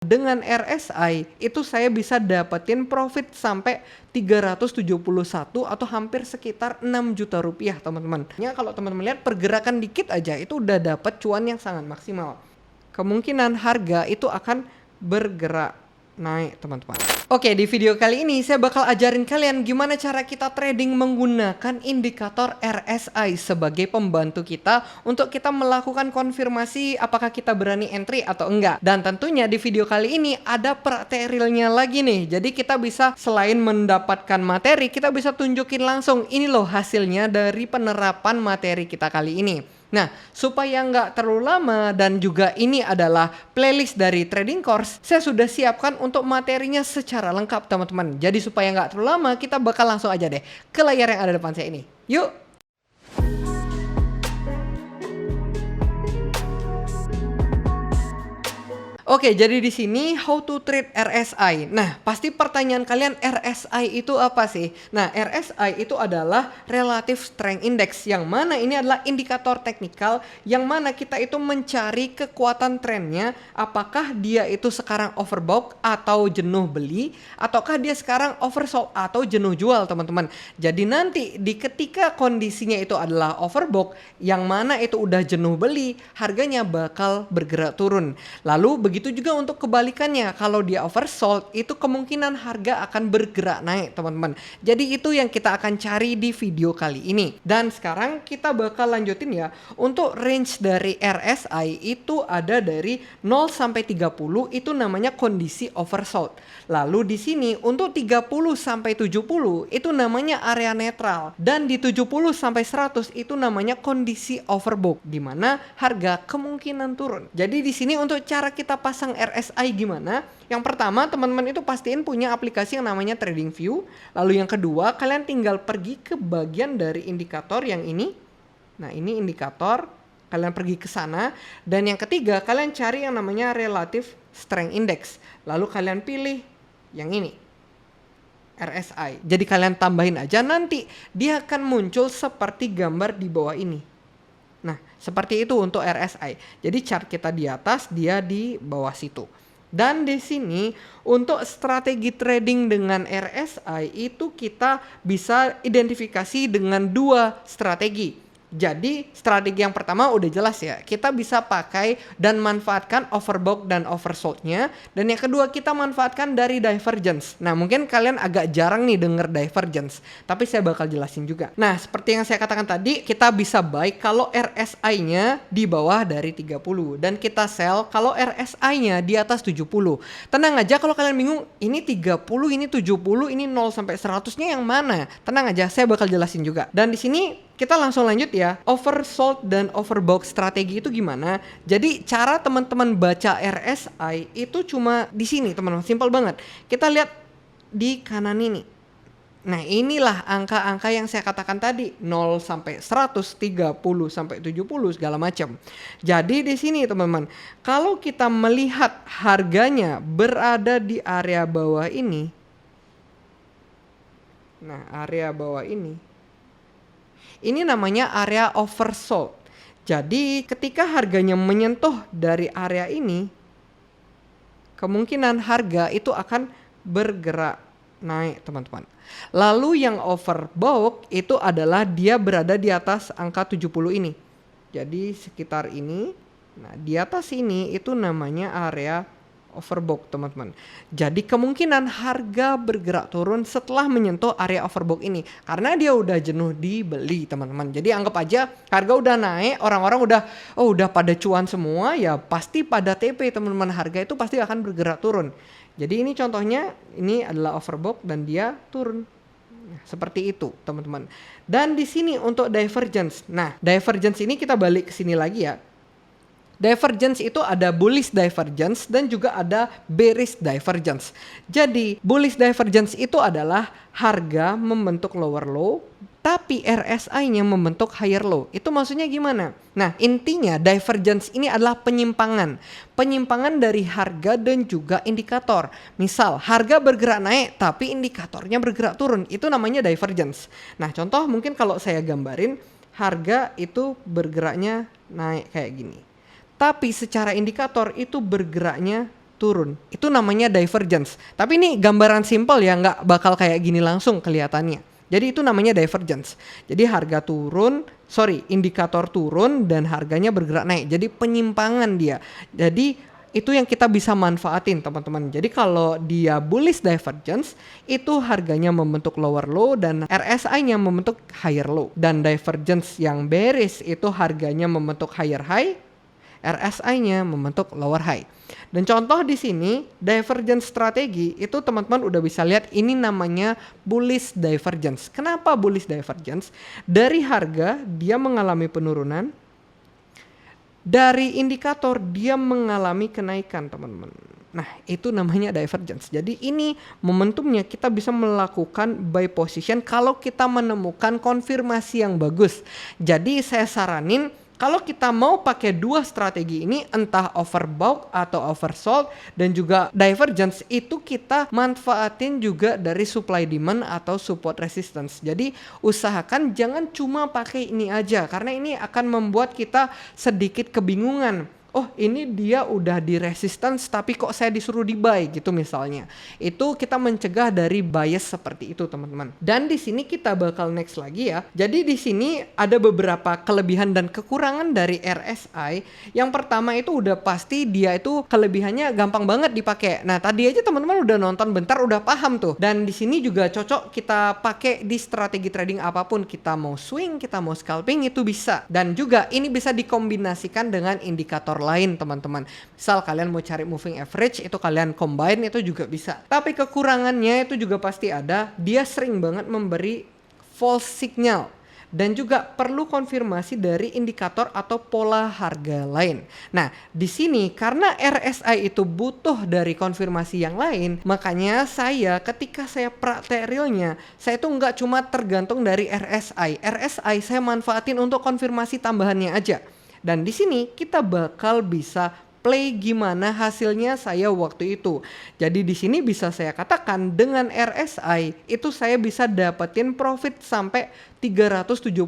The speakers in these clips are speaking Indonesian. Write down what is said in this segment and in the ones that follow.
Dengan RSI itu saya bisa dapetin profit sampai 371 atau hampir sekitar 6 juta rupiah teman-teman. Ya kalau teman-teman lihat pergerakan dikit aja itu udah dapat cuan yang sangat maksimal. Kemungkinan harga itu akan bergerak naik teman-teman. Oke, di video kali ini saya bakal ajarin kalian gimana cara kita trading menggunakan indikator RSI sebagai pembantu kita untuk kita melakukan konfirmasi apakah kita berani entry atau enggak. Dan tentunya di video kali ini ada praktek realnya lagi nih. Jadi kita bisa selain mendapatkan materi, kita bisa tunjukin langsung ini loh hasilnya dari penerapan materi kita kali ini. Nah, supaya nggak terlalu lama dan juga ini adalah playlist dari trading course, saya sudah siapkan untuk materinya secara lengkap teman-teman. Jadi supaya nggak terlalu lama, kita bakal langsung aja deh ke layar yang ada depan saya ini. Yuk! Oke, jadi di sini how to trade RSI. Nah, pasti pertanyaan kalian RSI itu apa sih? Nah, RSI itu adalah Relative Strength Index yang mana ini adalah indikator teknikal yang mana kita itu mencari kekuatan trennya, apakah dia itu sekarang overbought atau jenuh beli, ataukah dia sekarang oversold atau jenuh jual, teman-teman. Jadi nanti di ketika kondisinya itu adalah overbought yang mana itu udah jenuh beli, harganya bakal bergerak turun. Lalu begitu juga untuk kebalikannya, kalau dia oversold itu kemungkinan harga akan bergerak naik teman-teman. Jadi itu yang kita akan cari di video kali ini. Dan sekarang kita bakal lanjutin ya. Untuk range dari RSI itu ada dari 0 sampai 30 itu namanya kondisi oversold. Lalu di sini untuk 30 sampai 70 itu namanya area netral. Dan di 70 sampai 100 itu namanya kondisi overbought di mana harga kemungkinan turun. Jadi di sini untuk cara kita pasang RSI gimana? Yang pertama teman-teman itu pastiin punya aplikasi yang namanya TradingView. Lalu yang kedua kalian tinggal pergi ke bagian dari indikator yang ini. Nah ini indikator, kalian pergi ke sana. Dan yang ketiga kalian cari yang namanya Relative Strength Index. Lalu kalian pilih yang ini, RSI. Jadi kalian tambahin aja, nanti dia akan muncul seperti gambar di bawah ini. Nah, seperti itu untuk RSI. Jadi chart kita di atas, dia di bawah situ. Dan di sini untuk strategi trading dengan RSI itu kita bisa identifikasi dengan dua strategi. Jadi strategi yang pertama udah jelas ya, kita bisa pakai dan manfaatkan overbought dan oversoldnya. Dan yang kedua kita manfaatkan dari divergence. Nah mungkin kalian agak jarang nih denger divergence, tapi saya bakal jelasin juga. Nah seperti yang saya katakan tadi, kita bisa buy kalau RSI-nya di bawah dari 30. Dan kita sell kalau RSI-nya di atas 70. Tenang aja kalau kalian bingung, ini 30, ini 70, ini 0 sampai 100-nya yang mana? Tenang aja, saya bakal jelasin juga. Dan di sini kita langsung lanjut ya, oversold dan overbought strategi itu gimana? Jadi cara teman-teman baca RSI itu cuma di sini teman-teman, simpel banget. Kita lihat di kanan ini. Nah inilah angka-angka yang saya katakan tadi, 0 sampai 100, 30 sampai 70 segala macam. Jadi di sini teman-teman, kalau kita melihat harganya berada di area bawah ini. Nah area bawah ini namanya area oversold. Jadi ketika harganya menyentuh dari area ini, kemungkinan harga itu akan bergerak naik teman-teman. Lalu yang overbought itu adalah dia berada di atas angka 70 ini. Jadi sekitar ini. Nah di atas ini itu namanya area overbought teman-teman. Jadi kemungkinan harga bergerak turun setelah menyentuh area overbought ini karena dia udah jenuh dibeli teman-teman. Jadi anggap aja harga udah naik, orang-orang udah pada cuan semua, ya pasti pada TP teman-teman, harga itu pasti akan bergerak turun. Jadi ini contohnya, ini adalah overbought dan dia turun. Nah, seperti itu teman-teman. Dan di sini untuk divergence. Nah, divergence ini kita balik ke sini lagi ya. Divergence itu ada bullish divergence dan juga ada bearish divergence. Jadi bullish divergence itu adalah harga membentuk lower low tapi RSI-nya membentuk higher low. Itu maksudnya gimana? Nah intinya divergence ini adalah penyimpangan. Penyimpangan dari harga dan juga indikator. Misal harga bergerak naik tapi indikatornya bergerak turun. Itu namanya divergence. Nah contoh mungkin kalau saya gambarin, harga itu bergeraknya naik kayak gini. Tapi secara indikator itu bergeraknya turun. Itu namanya divergence. Tapi ini gambaran simpel ya, nggak bakal kayak gini langsung kelihatannya. Jadi itu namanya divergence. Jadi indikator turun dan harganya bergerak naik. Jadi penyimpangan dia. Jadi itu yang kita bisa manfaatin teman-teman. Jadi kalau dia bullish divergence, itu harganya membentuk lower low dan RSI-nya membentuk higher low. Dan divergence yang bearish itu harganya membentuk higher high, RSI-nya membentuk lower high. Dan contoh di sini divergence strategi itu teman-teman udah bisa lihat, ini namanya bullish divergence. Kenapa bullish divergence? Dari harga dia mengalami penurunan, dari indikator dia mengalami kenaikan teman-teman. Nah itu namanya divergence. Jadi ini momentumnya kita bisa melakukan buy position kalau kita menemukan konfirmasi yang bagus. Jadi saya saranin kalau kita mau pakai dua strategi ini, entah overbought atau oversold dan juga divergence, itu kita manfaatin juga dari supply demand atau support resistance. Jadi usahakan jangan cuma pakai ini aja, karena ini akan membuat kita sedikit kebingungan. Oh ini dia udah di resistance tapi kok saya disuruh di buy gitu misalnya. Itu kita mencegah dari bias seperti itu teman-teman. Dan di sini kita bakal next lagi ya. Jadi di sini ada beberapa kelebihan dan kekurangan dari RSI. Yang pertama itu udah pasti dia itu kelebihannya gampang banget dipakai. Nah tadi aja teman-teman udah nonton bentar udah paham tuh. Dan di sini juga cocok kita pakai di strategi trading apapun. Kita mau swing, kita mau scalping itu bisa. Dan juga ini bisa dikombinasikan dengan indikator lain teman-teman. Misal kalian mau cari moving average, itu kalian combine itu juga bisa. Tapi kekurangannya itu juga pasti ada. Dia sering banget memberi false signal dan juga perlu konfirmasi dari indikator atau pola harga lain. Nah, di sini karena RSI itu butuh dari konfirmasi yang lain, makanya ketika saya praktek realnya, saya itu nggak cuma tergantung dari RSI. RSI saya manfaatin untuk konfirmasi tambahannya aja. Dan di sini kita bakal bisa play gimana hasilnya saya waktu itu. Jadi di sini bisa saya katakan dengan RSI itu saya bisa dapetin profit sampai 371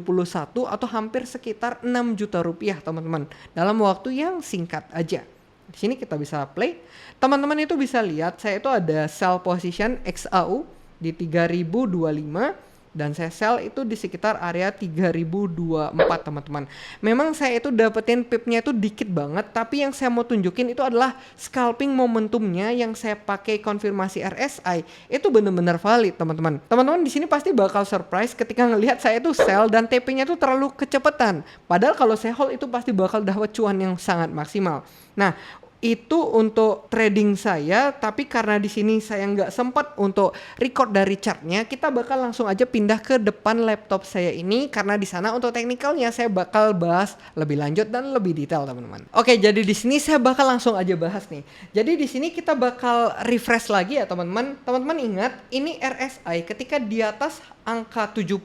atau hampir sekitar 6 juta rupiah teman-teman. Dalam waktu yang singkat aja. Di sini kita bisa play. Teman-teman itu bisa lihat saya itu ada sell position XAU di 3025. Dan saya sell itu di sekitar area 3024 teman-teman. Memang saya itu dapetin pipnya itu dikit banget, tapi yang saya mau tunjukin itu adalah scalping momentumnya yang saya pakai konfirmasi RSI itu benar-benar valid teman-teman. Teman-teman di sini pasti bakal surprise ketika ngelihat saya itu sell dan TP-nya itu terlalu kecepatan. Padahal kalau saya hold itu pasti bakal dapat cuan yang sangat maksimal. Nah, itu untuk trading saya, tapi karena di sini saya nggak sempat untuk record dari chartnya, kita bakal langsung aja pindah ke depan laptop saya ini karena di sana untuk teknikalnya saya bakal bahas lebih lanjut dan lebih detail teman-teman. Oke, jadi di sini saya bakal langsung aja bahas nih. Jadi di sini kita bakal refresh lagi ya teman-teman. Teman-teman ingat ini RSI ketika di atas angka 70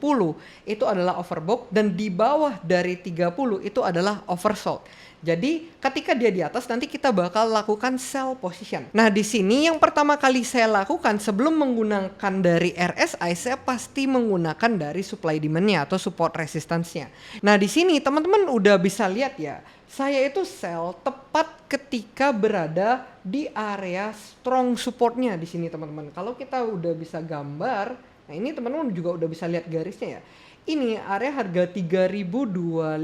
itu adalah overbought dan di bawah dari 30 itu adalah oversold. Jadi ketika dia di atas nanti kita bakal lakukan sell position. Nah di sini yang pertama kali saya lakukan sebelum menggunakan dari RSI, saya pasti menggunakan dari supply demand-nya atau support resistance-nya. Nah di sini teman-teman udah bisa lihat ya, saya itu sell tepat ketika berada di area strong support-nya di sini teman-teman. Kalau kita udah bisa gambar, nah ini teman-teman juga udah bisa lihat garisnya ya. Ini area harga 3025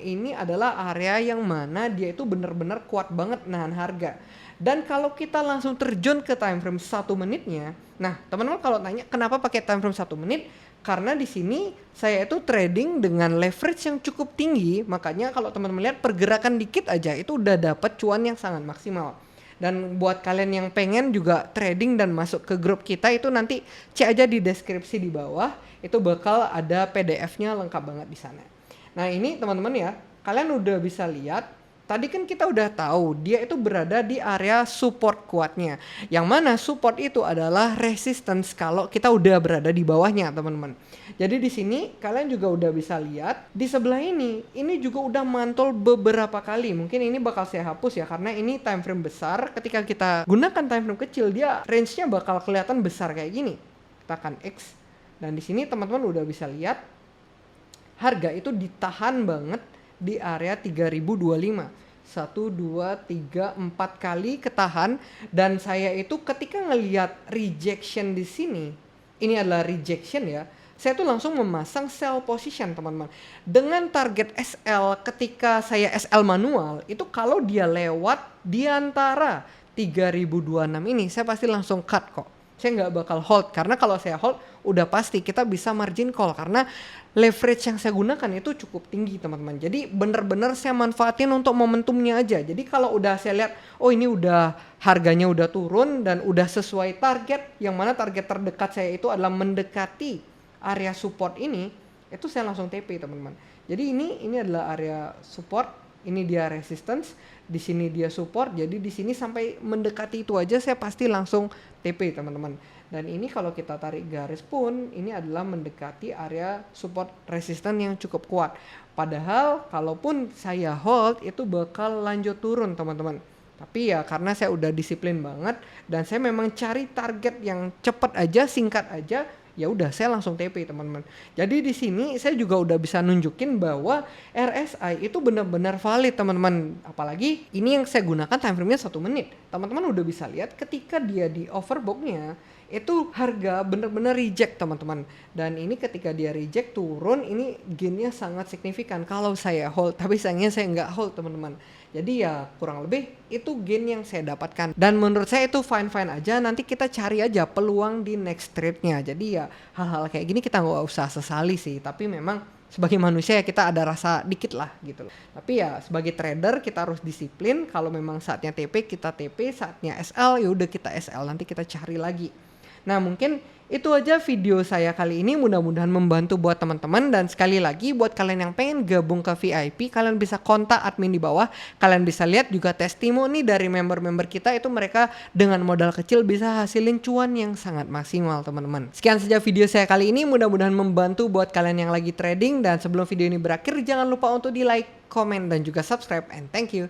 ini adalah area yang mana dia itu benar-benar kuat banget nahan harga. Dan kalau kita langsung terjun ke time frame 1 menitnya, nah teman-teman kalau tanya kenapa pakai time frame 1 menit? Karena di sini saya itu trading dengan leverage yang cukup tinggi, makanya kalau teman-teman lihat pergerakan dikit aja itu udah dapat cuan yang sangat maksimal. Dan buat kalian yang pengen juga trading dan masuk ke grup kita itu nanti cek aja di deskripsi di bawah, itu bakal ada PDF-nya lengkap banget di sana. Nah ini teman-teman ya, kalian udah bisa lihat, tadi kan kita udah tahu dia itu berada di area support kuatnya. Yang mana support itu adalah resistance kalau kita udah berada di bawahnya teman-teman. Jadi di sini kalian juga udah bisa lihat di sebelah ini juga udah mantul beberapa kali. Mungkin ini bakal saya hapus ya karena ini time frame besar. Ketika kita gunakan time frame kecil dia range-nya bakal kelihatan besar kayak gini. Tekan X dan di sini teman-teman udah bisa lihat harga itu ditahan banget di area 3025. 1, 2, 3, 4 kali ketahan, dan saya itu ketika ngelihat rejection di sini, ini adalah rejection ya, saya tuh langsung memasang sell position teman-teman. Dengan target SL ketika saya SL manual, itu kalau dia lewat di antara 3026 ini, saya pasti langsung cut kok. Saya nggak bakal hold, karena kalau saya hold udah pasti kita bisa margin call, karena leverage yang saya gunakan itu cukup tinggi teman-teman. Jadi bener-bener saya manfaatin untuk momentumnya aja. Jadi kalau udah saya lihat, oh ini udah harganya udah turun dan udah sesuai target, yang mana target terdekat saya itu adalah mendekati area support ini, itu saya langsung TP teman-teman. Jadi ini adalah area support, ini dia resistance, di sini dia support. Jadi di sini sampai mendekati itu aja saya pasti langsung TP teman-teman. Dan ini kalau kita tarik garis pun, ini adalah mendekati area support resistance yang cukup kuat. Padahal kalaupun saya hold itu bakal lanjut turun teman-teman. Tapi ya karena saya udah disiplin banget dan saya memang cari target yang cepat aja, singkat aja, ya udah saya langsung TP teman-teman. Jadi di sini saya juga udah bisa nunjukin bahwa RSI itu benar-benar valid teman-teman. Apalagi ini yang saya gunakan time frame-nya 1 menit. Teman-teman udah bisa lihat ketika dia di overbought-nya itu harga benar-benar reject teman-teman. Dan ini ketika dia reject turun, ini gain-nya sangat signifikan kalau saya hold. Tapi sayangnya saya nggak hold teman-teman. Jadi ya kurang lebih itu gain yang saya dapatkan. Dan menurut saya itu fine-fine aja. Nanti kita cari aja peluang di next trade-nya. Jadi ya hal-hal kayak gini kita nggak usah sesali sih. Tapi memang sebagai manusia ya kita ada rasa dikit lah gitu loh. Tapi ya sebagai trader kita harus disiplin. Kalau memang saatnya TP kita TP, saatnya SL ya udah kita SL. Nanti kita cari lagi. Nah mungkin itu aja video saya kali ini, mudah-mudahan membantu buat teman-teman. Dan sekali lagi buat kalian yang pengen gabung ke VIP, kalian bisa kontak admin di bawah. Kalian bisa lihat juga testimoni dari member-member kita, itu mereka dengan modal kecil bisa hasilin cuan yang sangat maksimal teman-teman. Sekian saja video saya kali ini, mudah-mudahan membantu buat kalian yang lagi trading. Dan sebelum video ini berakhir jangan lupa untuk di like, komen, dan juga subscribe, and thank you.